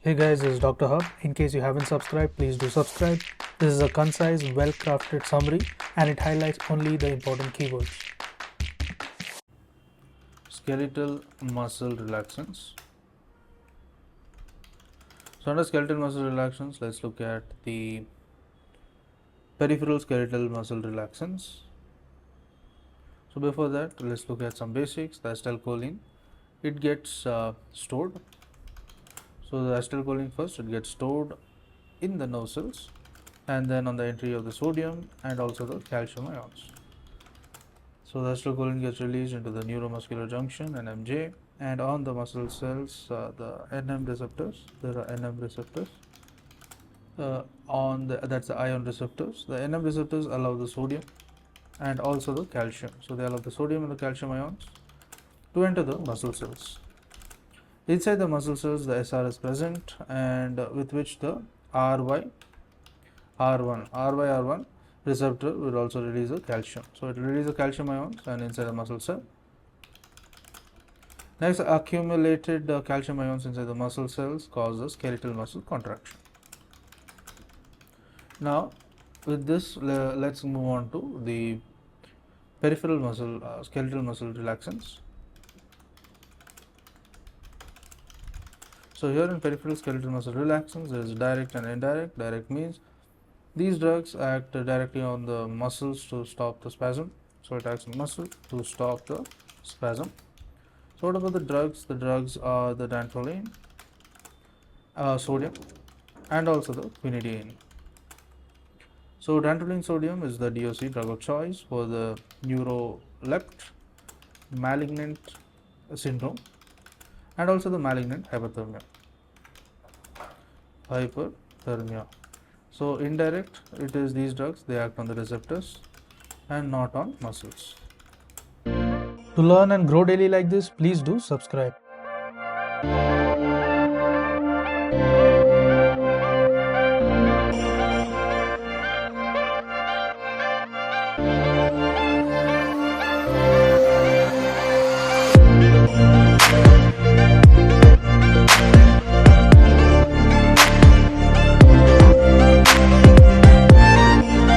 Hey guys, this is Dr. Hub. In case you haven't subscribed, please do subscribe. This is a concise, well-crafted summary and it highlights only the important keywords. Skeletal muscle relaxants. So under skeletal muscle relaxants, let's look at the peripheral skeletal muscle relaxants. So before that, let's look at some basics. The acetylcholine, it gets stored. So the acetylcholine first, it gets stored in the nerve cells, and then on the entry of the sodium and also the calcium ions. So the acetylcholine gets released into the neuromuscular junction NMJ, and on the muscle cells, the NM receptors. There are NM receptors. That's the ion receptors. The NM receptors allow the sodium and also the calcium. So they allow the sodium and the calcium ions to enter the muscle cells. Inside the muscle cells, the SR is present, and with which the RY-R1 receptor will also release the calcium. So it will release the calcium ions and inside the muscle cell. Next, accumulated calcium ions inside the muscle cells cause the skeletal muscle contraction. Now, with this, let's move on to the peripheral muscle, skeletal muscle relaxants. So here in peripheral skeletal muscle relaxants, there is direct and indirect. Direct means these drugs act directly on the muscles to stop the spasm. So it acts on muscle to stop the spasm. So what about the drugs? The drugs are the dantrolene, sodium, and also the quinidine. So dantrolene sodium is the DOC drug of choice for the neuroleptic malignant syndrome and also the malignant hyperthermia. So indirect, it is these drugs, they act on the receptors and not on muscles. To learn and grow daily like this, please do subscribe.